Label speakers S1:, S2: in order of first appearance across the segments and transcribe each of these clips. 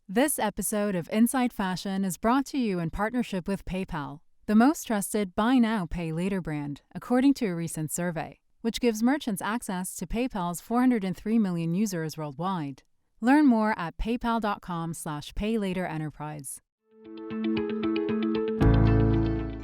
S1: This episode of Inside Fashion is brought to you in partnership with PayPal, the most trusted buy now, pay later brand, according to a recent survey, which gives merchants access to PayPal's 403 million users worldwide. Learn more at paypal.com/paylaterenterprise.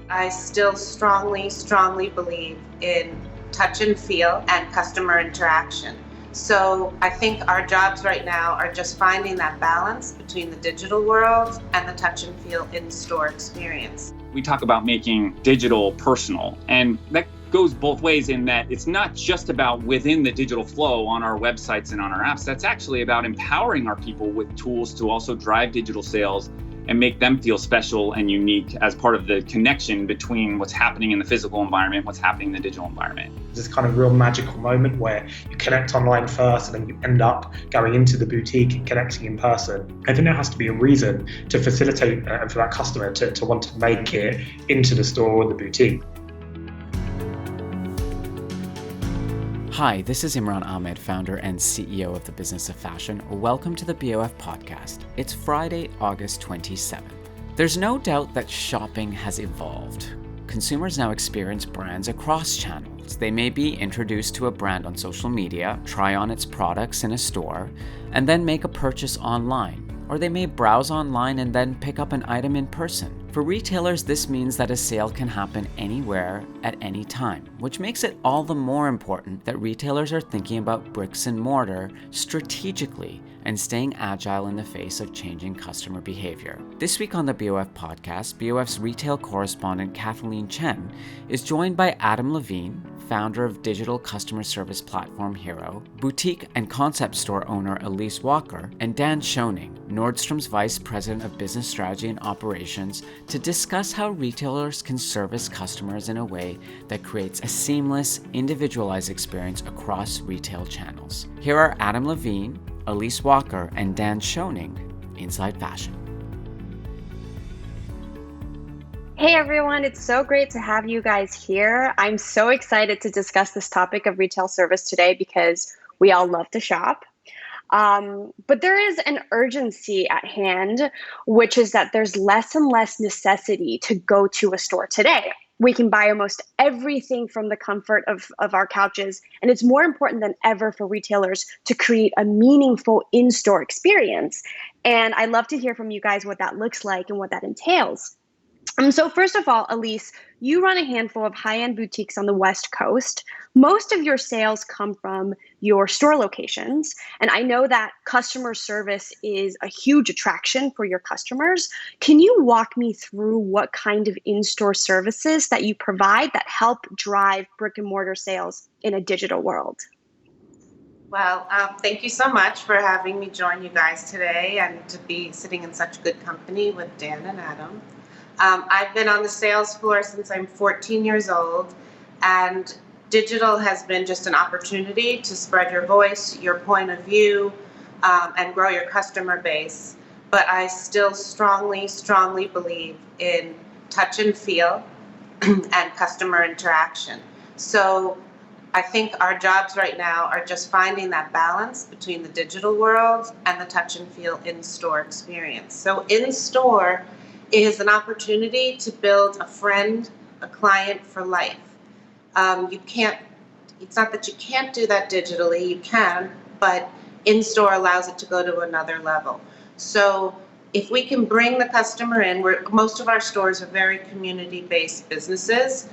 S2: I still strongly believe in touch and feel and customer interaction. So I think our jobs right now are just finding that balance between the digital world and the touch and feel in-store experience.
S3: We talk about making digital personal, and that goes both ways in that it's not just about within the digital flow on our websites and on our apps. That's actually about empowering our people with tools to also drive digital sales and make them feel special and unique as part of the connection between what's happening in the physical environment, what's happening in the digital environment.
S4: This kind of real magical moment where you connect online first and then you end up going into the boutique and connecting in person. I think there has to be a reason to facilitate and for that customer to want to make it into the store or the boutique.
S5: Hi, this is Imran Ahmed, founder and CEO of the Business of Fashion. Welcome to the BoF Podcast. It's Friday, August 27th. There's no doubt that shopping has evolved. Consumers now experience brands across channels. They may be introduced to a brand on social media, try on its products in a store, and then make a purchase online. Or they may browse online and then pick up an item in person. For retailers, this means that a sale can happen anywhere at any time, which makes it all the more important that retailers are thinking about bricks and mortar strategically and staying agile in the face of changing customer behavior. This week on the BoF Podcast, BoF's retail correspondent Cathaleen Chen is joined by Adam Levene, founder of digital customer service platform Hero, boutique and concept store owner Elyse Walker, and Dan Schoening, Nordstrom's vice president of business strategy and operations, to discuss how retailers can service customers in a way that creates a seamless, individualized experience across retail channels. Here are Adam Levene, Elyse Walker, and Dan Schoening, Inside Fashion.
S6: Hey everyone, it's so great to have you guys here. I'm so excited to discuss this topic of retail service today because we all love to shop. But there is an urgency at hand, which is that there's less and less necessity to go to a store today. We can buy almost everything from the comfort of our couches, and it's more important than ever for retailers to create a meaningful in-store experience. And I'd love to hear from you guys what that looks like and what that entails. So first of all, Elyse, you run a handful of high-end boutiques on the West Coast. Most of your sales come from your store locations, and I know that customer service is a huge attraction for your customers. Can you walk me through what kind of in-store services that you provide that help drive brick-and-mortar sales in a digital world?
S2: Well, thank you so much for having me join you guys today and to be sitting in such good company with Dan and Adam. I've been on the sales floor since I'm 14 years old, and digital has been just an opportunity to spread your voice, your point of view, and grow your customer base. But I still strongly believe in touch and feel and customer interaction. So I think our jobs right now are just finding that balance between the digital world and the touch and feel in-store experience. So in-store is an opportunity to build a friend, a client for life. It's not that you can't do that digitally, you can, but in-store allows it to go to another level. So if we can bring the customer in, most of our stores are very community-based businesses,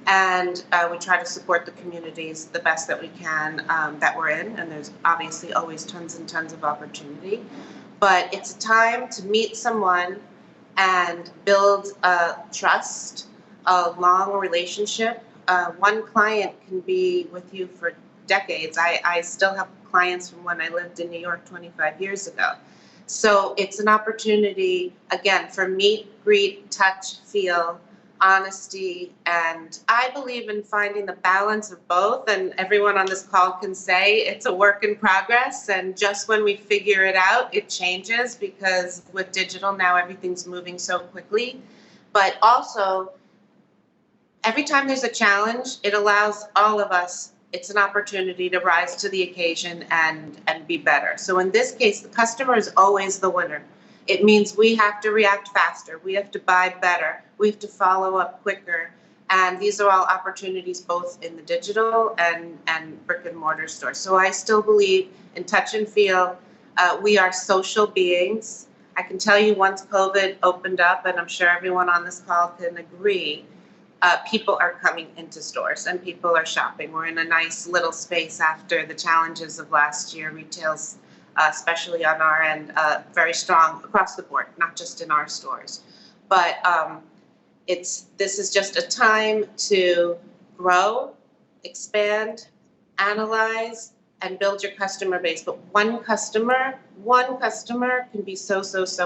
S2: and we try to support the communities the best that we can that we're in, and there's obviously always tons and tons of opportunity. But it's a time to meet someone and build a trust, a long relationship. One client can be with you for decades. I still have clients from when I lived in New York 25 years ago. So it's an opportunity, again, for meet, greet, touch, feel, honesty, and I believe in finding the balance of both, and everyone on this call can say it's a work in progress, and just when we figure it out, it changes, because with digital now everything's moving so quickly. But also, every time there's a challenge, it allows all of us, it's an opportunity to rise to the occasion and be better. So in this case, the customer is always the winner. It means we have to react faster. We have to buy better. We have to follow up quicker. And these are all opportunities both in the digital and brick and mortar stores. So I still believe in touch and feel. We are social beings. I can tell you once COVID opened up, and I'm sure everyone on this call can agree, people are coming into stores and people are shopping. We're in a nice little space after the challenges of last year. Retail's, especially on our end, very strong across the board, not just in our stores. But this is just a time to grow, expand, analyze, and build your customer base. But one customer can be so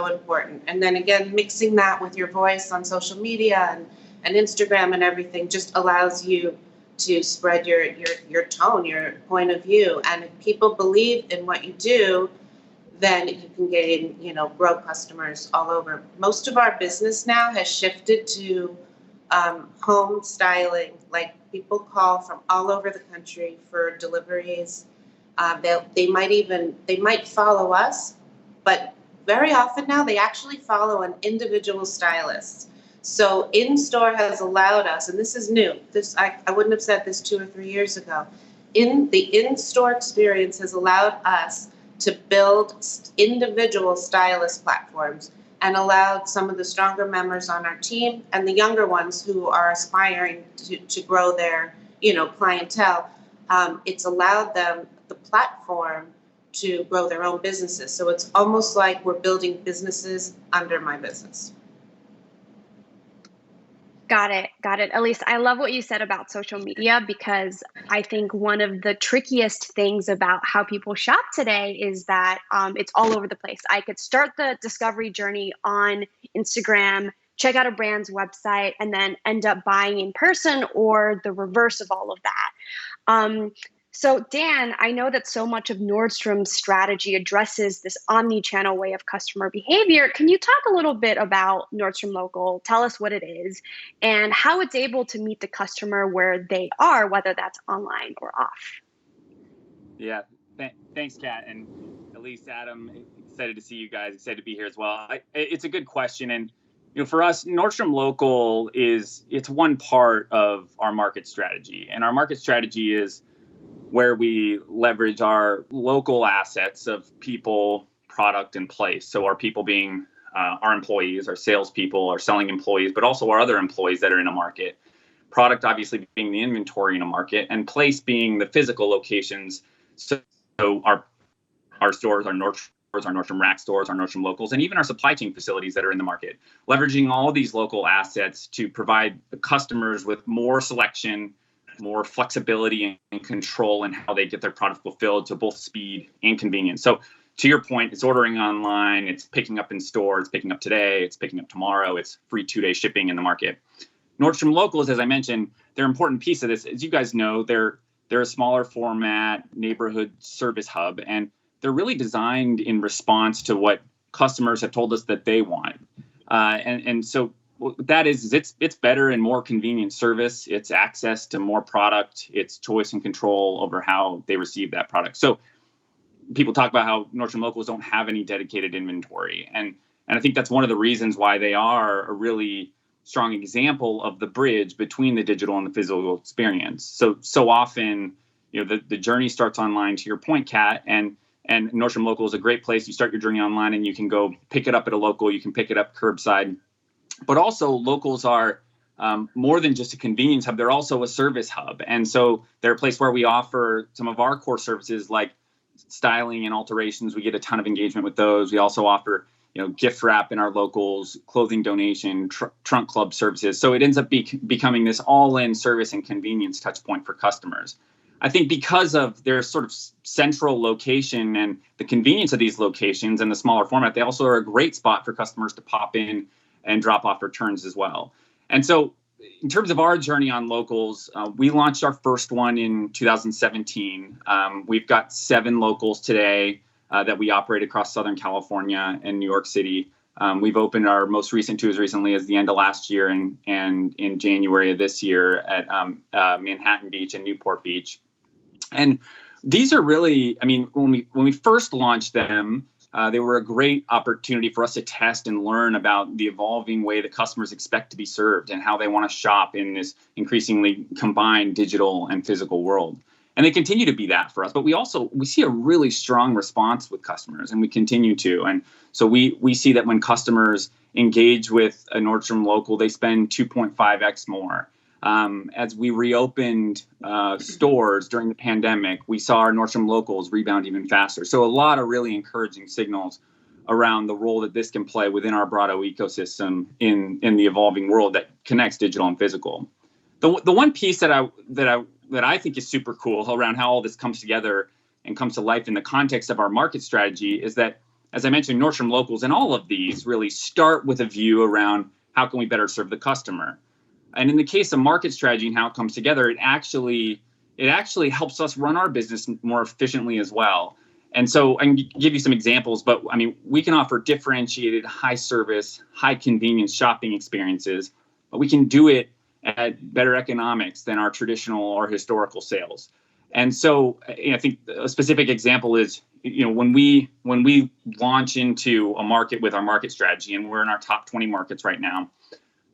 S2: important. And then again, mixing that with your voice on social media and Instagram and everything just allows you to spread your tone, your point of view. And if people believe in what you do, then you can gain, grow customers all over. Most of our business now has shifted to home styling. Like, people call from all over the country for deliveries. They might follow us, but very often now they actually follow an individual stylist. So in-store has allowed us, and this is new, I wouldn't have said this 2 or 3 years ago, the in-store experience has allowed us to build individual stylist platforms and allowed some of the stronger members on our team and the younger ones who are aspiring to grow their clientele. It's allowed them the platform to grow their own businesses. So it's almost like we're building businesses under my business.
S6: Got it. Elyse, I love what you said about social media, because I think one of the trickiest things about how people shop today is that it's all over the place. I could start the discovery journey on Instagram, check out a brand's website, and then end up buying in person, or the reverse of all of that. So Dan, I know that so much of Nordstrom's strategy addresses this omni-channel way of customer behavior. Can you talk a little bit about Nordstrom Local? Tell us what it is and how it's able to meet the customer where they are, whether that's online or off.
S3: Yeah, thanks, Kat, and Elyse, Adam, excited to see you guys, excited to be here as well. It's a good question, and for us, Nordstrom Local it's one part of our market strategy, and our market strategy is where we leverage our local assets of people, product, and place. So our people being our employees, our salespeople, our selling employees, but also our other employees that are in a market. Product obviously being the inventory in a market, and place being the physical locations. So our stores, our Nordstrom stores, our Nordstrom Rack stores, our Nordstrom Locals, and even our supply chain facilities that are in the market. Leveraging all these local assets to provide the customers with more selection, more flexibility and control in how they get their product fulfilled, to both speed and convenience. So to your point, it's ordering online, it's picking up in store, it's picking up today, it's picking up tomorrow, it's free 2-day shipping in the market. Nordstrom Locals, as I mentioned, they're an important piece of this. As you guys know, they're a smaller format neighborhood service hub, and they're really designed in response to what customers have told us that they want. And so what that is it's better and more convenient service. It's access to more product. It's choice and control over how they receive that product. So people talk about how Nordstrom Locals don't have any dedicated inventory. And I think that's one of the reasons why they are a really strong example of the bridge between the digital and the physical experience. So often, the journey starts online, to your point, Kat, and Nordstrom Local is a great place. You start your journey online and you can go pick it up at a local, you can pick it up curbside. But also locals are more than just a convenience hub. They're also a service hub. And so they're a place where we offer some of our core services like styling and alterations. We get a ton of engagement with those. We also offer, gift wrap in our locals, clothing donation, trunk club services. So it ends up becoming this all-in service and convenience touch point for customers. I think because of their sort of central location and the convenience of these locations and the smaller format, they also are a great spot for customers to pop in and drop off returns as well. And so in terms of our journey on locals, we launched our first one in 2017. We've got 7 locals today that we operate across Southern California and New York City. We've opened our most recent 2 as recently as the end of last year and in January of this year at Manhattan Beach and Newport Beach. And these are really, when we first launched them, They were a great opportunity for us to test and learn about the evolving way that customers expect to be served and how they want to shop in this increasingly combined digital and physical world. And they continue to be that for us. But we see a really strong response with customers, and we continue to. And so we see that when customers engage with a Nordstrom Local, they spend 2.5x more. As we reopened stores during the pandemic, we saw our Nordstrom Locals rebound even faster. So a lot of really encouraging signals around the role that this can play within our Brado ecosystem in the evolving world that connects digital and physical. The one piece that I think is super cool around how all this comes together and comes to life in the context of our market strategy is that, as I mentioned, Nordstrom Locals and all of these really start with a view around how can we better serve the customer. And in the case of market strategy and how it comes together, it actually helps us run our business more efficiently as well. And so I can give you some examples, but I mean, we can offer differentiated, high service, high convenience shopping experiences, but we can do it at better economics than our traditional or historical sales. And so I think a specific example is, when we launch into a market with our market strategy, and we're in our top 20 markets right now,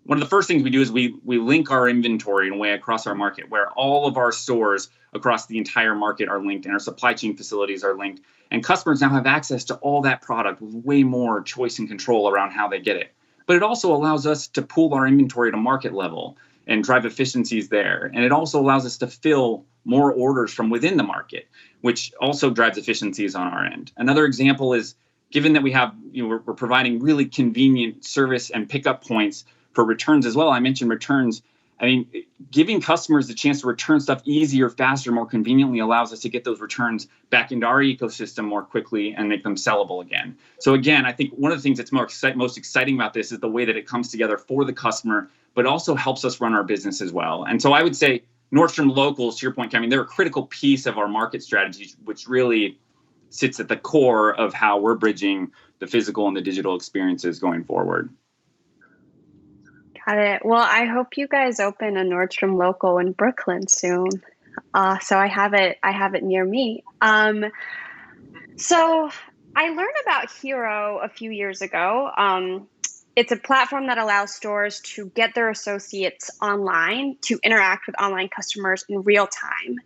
S3: one of the first things we do is we link our inventory in a way across our market where all of our stores across the entire market are linked and our supply chain facilities are linked. And customers now have access to all that product with way more choice and control around how they get it. But it also allows us to pool our inventory at a market level and drive efficiencies there. And it also allows us to fill more orders from within the market, which also drives efficiencies on our end. Another example is, given that we have, we're providing really convenient service and pickup points for returns as well. I mentioned returns. I mean, giving customers the chance to return stuff easier, faster, more conveniently allows us to get those returns back into our ecosystem more quickly and make them sellable again. So again, I think one of the things that's most exciting about this is the way that it comes together for the customer, but also helps us run our business as well. And so I would say Nordstrom Locals, to your point, I mean, they're a critical piece of our market strategy, which really sits at the core of how we're bridging the physical and the digital experiences going forward.
S6: Got it. Well, I hope you guys open a Nordstrom Local in Brooklyn soon. So I have it near me. So I learned about Hero a few years ago. It's a platform that allows stores to get their associates online to interact with online customers in real time.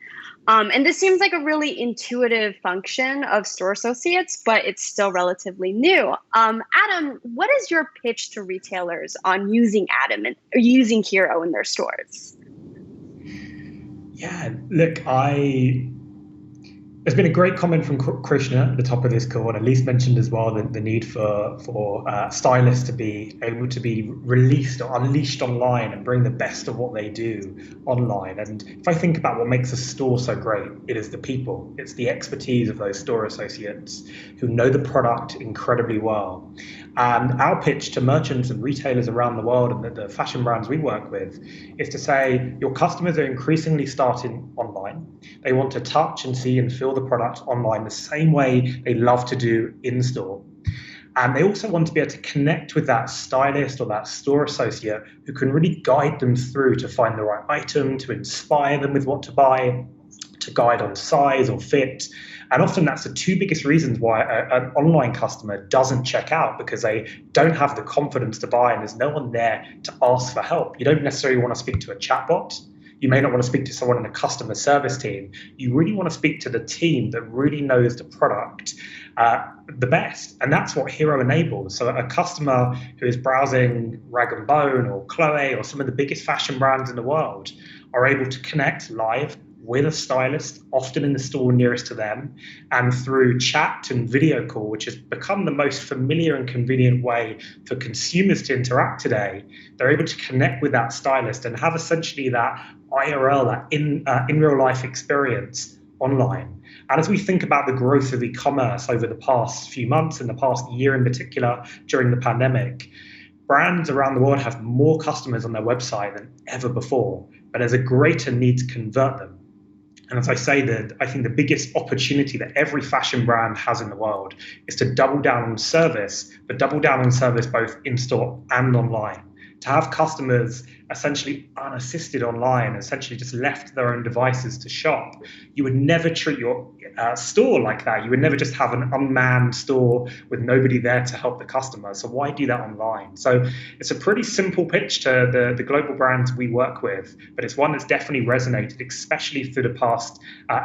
S6: And this seems like a really intuitive function of store associates, but it's still relatively new. Adam, what is your pitch to retailers on using using Hero in their stores?
S4: Yeah, look, there's been a great comment from Krishna at the top of this call, and Elyse mentioned as well the need for stylists to be able to be released or unleashed online and bring the best of what they do online. And if I think about what makes a store so great, it is the people. It's the expertise of those store associates who know the product incredibly well. And our pitch to merchants and retailers around the world and the fashion brands we work with is to say, your customers are increasingly starting online. They want to touch and see and feel the product online the same way they love to do in store. And they also want to be able to connect with that stylist or that store associate who can really guide them through to find the right item, to inspire them with what to buy, to guide on size or fit. And often that's the two biggest reasons why an online customer doesn't check out, because they don't have the confidence to buy and there's no one there to ask for help. You don't necessarily want to speak to a chatbot. You may not want to speak to someone in a customer service team. You really want to speak to the team that really knows the product the best. And that's what Hero enables. So a customer who is browsing Rag & Bone or Chloe or some of the biggest fashion brands in the world are able to connect live with a stylist, often in the store nearest to them, and through chat and video call, which has become the most familiar and convenient way for consumers to interact today. They're able to connect with that stylist and have essentially that IRL, that in real life experience online. And as we think about the growth of e-commerce over the past few months and the past year in particular during the pandemic, brands around the world have more customers on their website than ever before, but there's a greater need to convert them. And as I say, I think the biggest opportunity that every fashion brand has in the world is to double down on service, but double down on service both in store and online. To have customers essentially unassisted online, essentially just left to their own devices to shop, you would never treat your store like that. You would never just have an unmanned store with nobody there to help the customer. So why do that online? So it's a pretty simple pitch to the global brands we work with, but it's one that's definitely resonated, especially through the past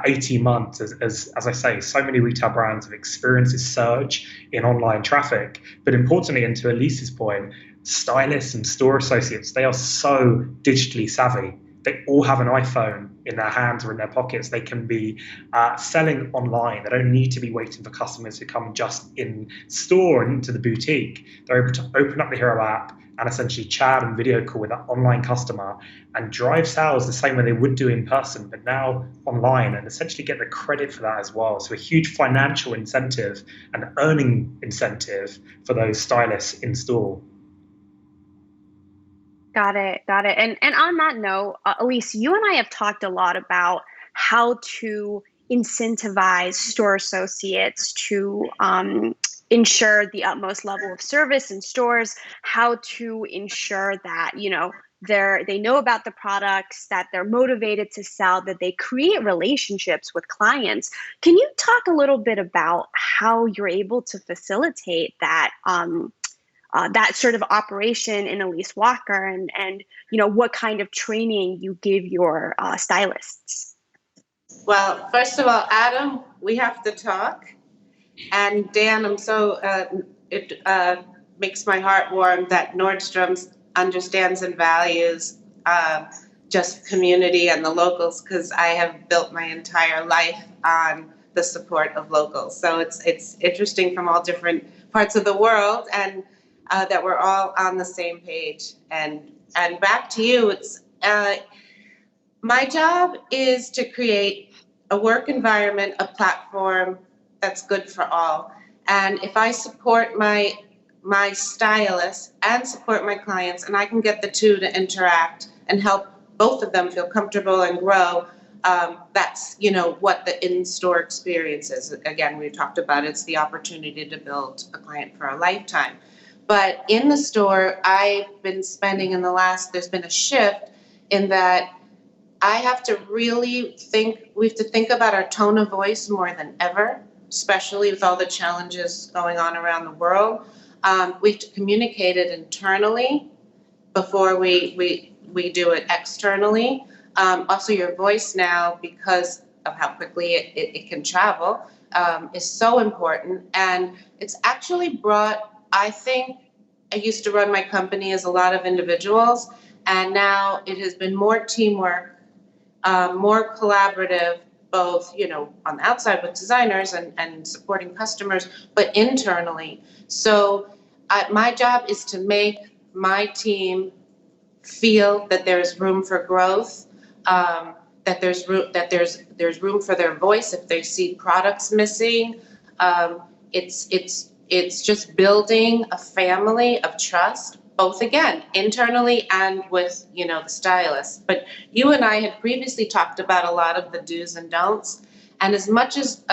S4: 18 months. As I say, so many retail brands have experienced this surge in online traffic. But importantly, and to Elyse's point, stylists and store associates, they are so digitally savvy. They all have an iPhone in their hands or in their pockets. They can be selling online. They don't need to be waiting for customers to come just in store and into the boutique. They're able to open up the Hero app and essentially chat and video call with that online customer and drive sales the same way they would do in person, but now online, and essentially get the credit for that as well. So a huge financial incentive and earning incentive for those stylists in store.
S6: Got it. And on that note, Elyse, you and I have talked a lot about how to incentivize store associates to ensure the utmost level of service in stores, how to ensure that, they know about the products, that they're motivated to sell, that they create relationships with clients. Can you talk a little bit about how you're able to facilitate that that sort of operation in Elyse Walker, and what kind of training you give your stylists?
S2: Well, first of all, Adam, we have to talk. And Dan, I'm so, it makes my heart warm that Nordstrom understands and values just community and the locals, because I have built my entire life on the support of locals. So it's interesting from all different parts of the world, and that we're all on the same page. And back to you, it's my job is to create a work environment, a platform that's good for all. And if I support my stylists and support my clients, and I can get the two to interact and help both of them feel comfortable and grow, that's what the in-store experience is. Again, we talked about it's the opportunity to build a client for a lifetime. But in the store, I've been spending there's been a shift in that I have to really we have to think about our tone of voice more than ever, especially with all the challenges going on around the world. We have to communicate it internally before we do it externally. Also, your voice now, because of how quickly it can travel, is so important. And it's actually brought, I think, I used to run my company as a lot of individuals, and now it has been more teamwork, more collaborative, both, on the outside with designers and supporting customers, but internally. So my job is to make my team feel that there's room for growth, that there's room for their voice if they see products missing. It's just building a family of trust, both, again, internally and with, the stylists. But you and I had previously talked about a lot of the do's and don'ts. And as much as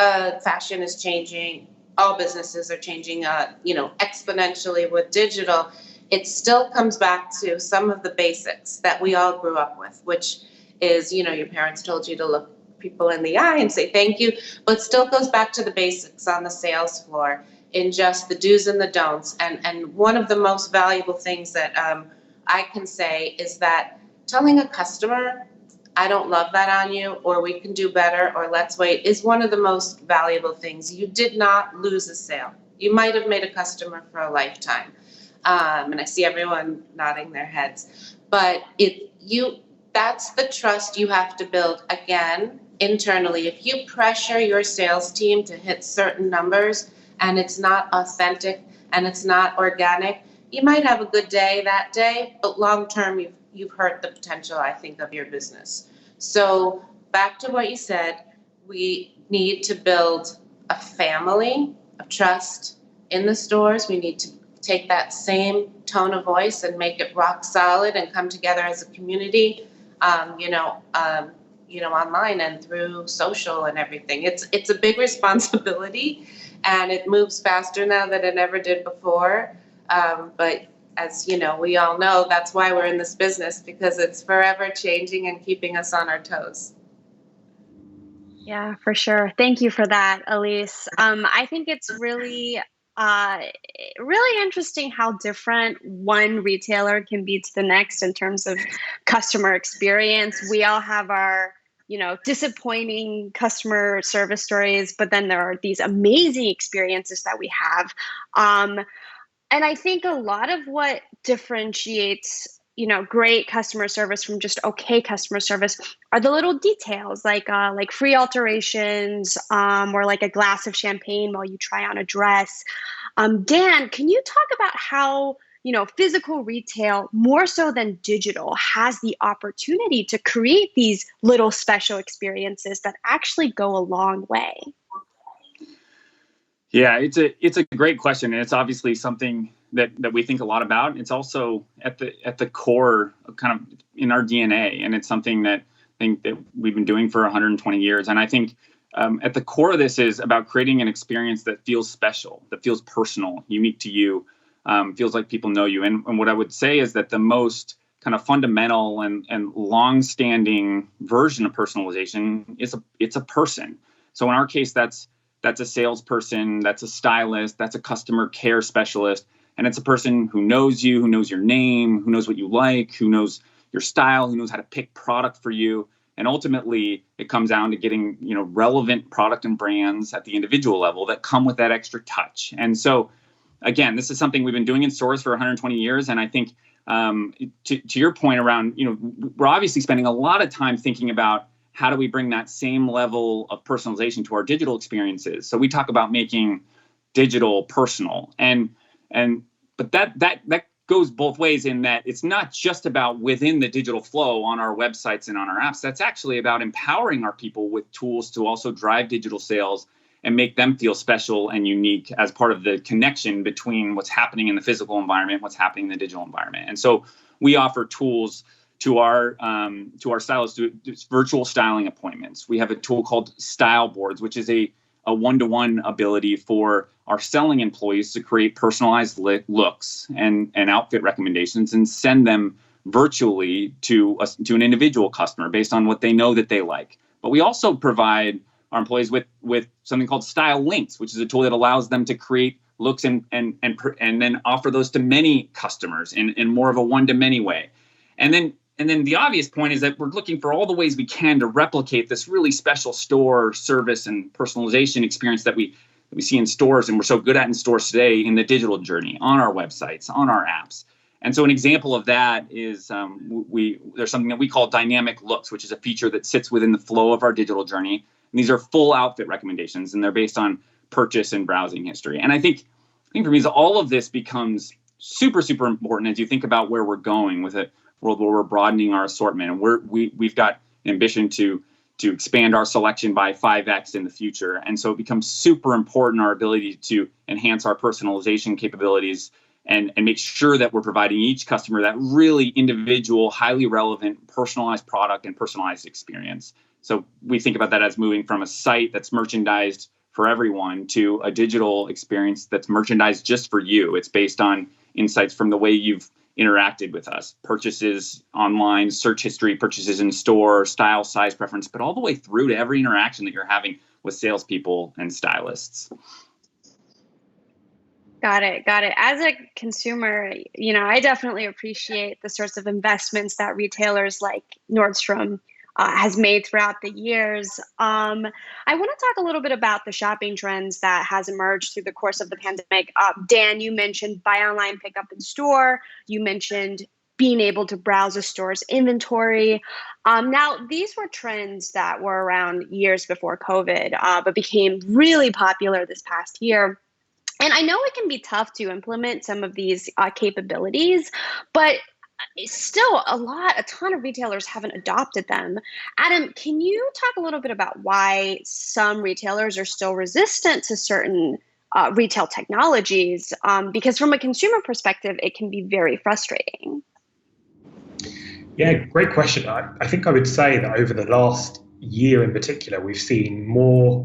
S2: fashion is changing, all businesses are changing, exponentially with digital, it still comes back to some of the basics that we all grew up with, which is, your parents told you to look people in the eye and say thank you, but still goes back to the basics on the sales floor, in just the do's and the don'ts. And one of the most valuable things that I can say is that telling a customer, I don't love that on you, or we can do better, or let's wait, is one of the most valuable things. You did not lose a sale. You might have made a customer for a lifetime. And I see everyone nodding their heads. But that's the trust you have to build, again, internally. If you pressure your sales team to hit certain numbers, and it's not authentic and it's not organic, you might have a good day that day, but long term you've hurt the potential, I think, of your business. So back to what you said, we need to build a family of trust in the stores. We need to take that same tone of voice and make it rock solid and come together as a community, online and through social and everything. It's a big responsibility. And it moves faster now than it ever did before. But as you know, we all know that's why we're in this business, because it's forever changing and keeping us on our toes.
S6: Yeah, for sure. Thank you for that, Elyse. I think it's really interesting how different one retailer can be to the next in terms of customer experience. We all have our, disappointing customer service stories, but then there are these amazing experiences that we have. And I think a lot of what differentiates great customer service from just okay customer service are the little details, like free alterations, or like a glass of champagne while you try on a dress. Dan, can you talk about how physical retail, more so than digital, has the opportunity to create these little special experiences that actually go a long way?
S3: Yeah, it's a great question, and it's obviously something that we think a lot about. It's also at the core of kind of in our DNA, and it's something that I think that we've been doing for 120 years. And I think at the core of this is about creating an experience that feels special, that feels personal, unique to you, feels like people know you. And what I would say is that the most kind of fundamental and long-standing version of personalization is it's a person. So in our case, that's a salesperson, that's a stylist, that's a customer care specialist. And it's a person who knows you, who knows your name, who knows what you like, who knows your style, who knows how to pick product for you. And ultimately, it comes down to getting relevant product and brands at the individual level that come with that extra touch. And so, again, this is something we've been doing in stores for 120 years. And I think to your point around, we're obviously spending a lot of time thinking about how do we bring that same level of personalization to our digital experiences. So we talk about making digital personal, but that goes both ways in that it's not just about within the digital flow on our websites and on our apps. That's actually about empowering our people with tools to also drive digital sales and make them feel special and unique as part of the connection between what's happening in the physical environment, what's happening in the digital environment. And so we offer tools to our stylists, virtual styling appointments. We have a tool called Style Boards, which is a one-to-one ability for our selling employees to create personalized looks and outfit recommendations and send them virtually to an individual customer based on what they know that they like. But we also provide our employees with something called Style Links, which is a tool that allows them to create looks and then offer those to many customers in more of a one-to-many way. And then the obvious point is that we're looking for all the ways we can to replicate this really special store service and personalization experience that we see in stores, and we're so good at in stores today in the digital journey, on our websites, on our apps. And so an example of that is there's something that we call dynamic looks, which is a feature that sits within the flow of our digital journey. And these are full outfit recommendations, and they're based on purchase and browsing history. And I think for me, all of this becomes super, super important as you think about where we're going with a world where we're broadening our assortment, and we've got ambition to expand our selection by 5x in the future. And so it becomes super important, our ability to enhance our personalization capabilities and make sure that we're providing each customer that really individual, highly relevant, personalized product and personalized experience. So we think about that as moving from a site that's merchandised for everyone to a digital experience that's merchandised just for you. It's based on insights from the way you've interacted with us, purchases online, search history, purchases in store, style, size preference, but all the way through to every interaction that you're having with salespeople and stylists.
S6: Got it. As a consumer, I definitely appreciate the sorts of investments that retailers like Nordstrom has made throughout the years. I want to talk a little bit about the shopping trends that has emerged through the course of the pandemic. Dan, you mentioned buy online, pick up in store. You mentioned being able to browse a store's inventory. Now, these were trends that were around years before COVID, but became really popular this past year. And I know it can be tough to implement some of these capabilities, but still a ton of retailers haven't adopted them. Adam, can you talk a little bit about why some retailers are still resistant to certain retail technologies? Because from a consumer perspective, it can be very frustrating.
S4: Yeah, great question. I think I would say that over the last year in particular, we've seen more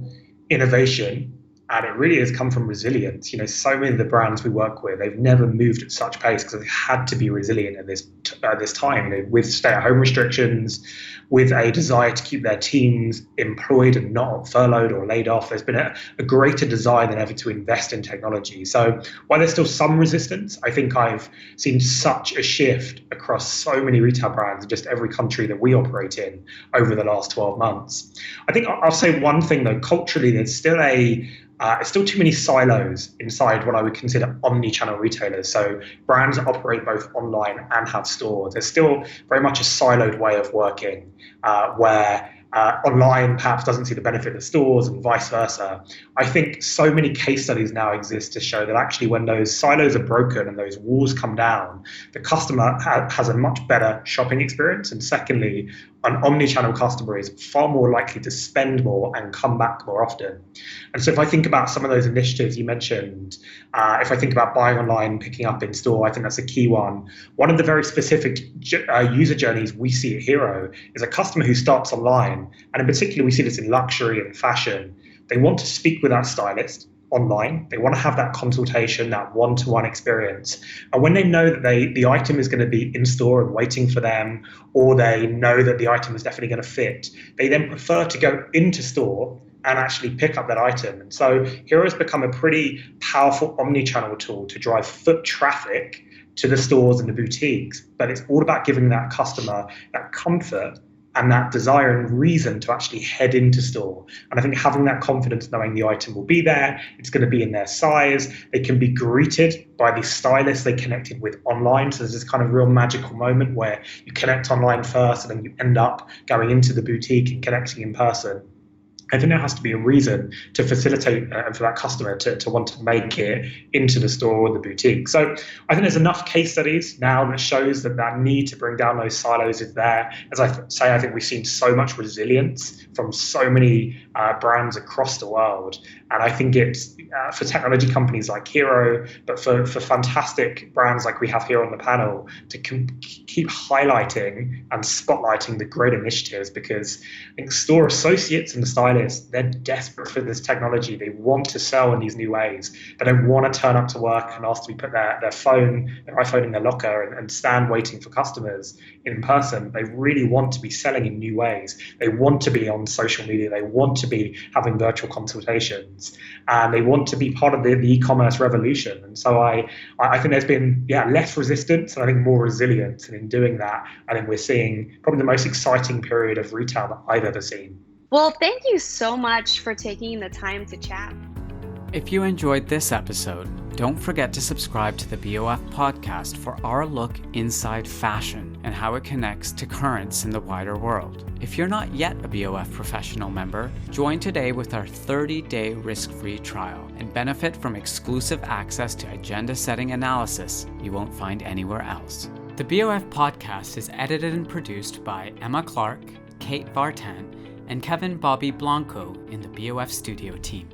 S4: innovation And it really has come from resilience. So many of the brands we work with, they've never moved at such pace because they've had to be resilient at this time, with stay-at-home restrictions, with a desire to keep their teams employed and not furloughed or laid off. There's been a greater desire than ever to invest in technology. So while there's still some resistance, I think I've seen such a shift across so many retail brands in just every country that we operate in over the last 12 months. I think I'll say one thing, though. Culturally, there's still it's still too many silos inside what I would consider omni-channel retailers. So brands that operate both online and have stores. There's still very much a siloed way of working where online perhaps doesn't see the benefit of stores and vice versa. I think so many case studies now exist to show that actually when those silos are broken and those walls come down, the customer has a much better shopping experience. And secondly, an omni-channel customer is far more likely to spend more and come back more often. And so if I think about some of those initiatives you mentioned, if I think about buying online, picking up in store, I think that's a key one. One of the very specific user journeys we see at Hero is a customer who starts online, and in particular we see this in luxury and fashion. They want to speak with that stylist online. They want to have that consultation, that one-to-one experience. And when they know that the item is going to be in store and waiting for them, or they know that the item is definitely going to fit, they then prefer to go into store and actually pick up that item. And so Hero has become a pretty powerful omni-channel tool to drive foot traffic to the stores and the boutiques. But it's all about giving that customer that comfort and that desire and reason to actually head into store. And I think having that confidence, knowing the item will be there, it's going to be in their size, they can be greeted by the stylists they connected with online. So there's this kind of real magical moment where you connect online first and then you end up going into the boutique and connecting in person. I think there has to be a reason to facilitate for that customer to want to make it into the store or the boutique. So I think there's enough case studies now that shows that need to bring down those silos is there. As I say, I think we've seen so much resilience from so many brands across the world. And I think it's for technology companies like Hero, but for fantastic brands like we have here on the panel, to keep highlighting and spotlighting the great initiatives, because I think store associates and the stylists, they're desperate for this technology. They want to sell in these new ways. They don't want to turn up to work and ask to be put their iPhone in their locker and stand waiting for customers in person. They really want to be selling in new ways. They want to be on social media. They want to be having virtual consultations. And they want to be part of the e-commerce revolution. And so I think there's been less resistance and I think more resilience. And in doing that, I think we're seeing probably the most exciting period of retail that I've ever seen.
S6: Well, thank you so much for taking the time to chat.
S5: If you enjoyed this episode, don't forget to subscribe to the BoF Podcast for our look inside fashion and how it connects to currents in the wider world. If you're not yet a BoF professional member, join today with our 30-day risk-free trial and benefit from exclusive access to agenda-setting analysis you won't find anywhere else. The BoF Podcast is edited and produced by Emma Clark, Kate Vartan, and Kevin Bobby Blanco in the BoF studio team.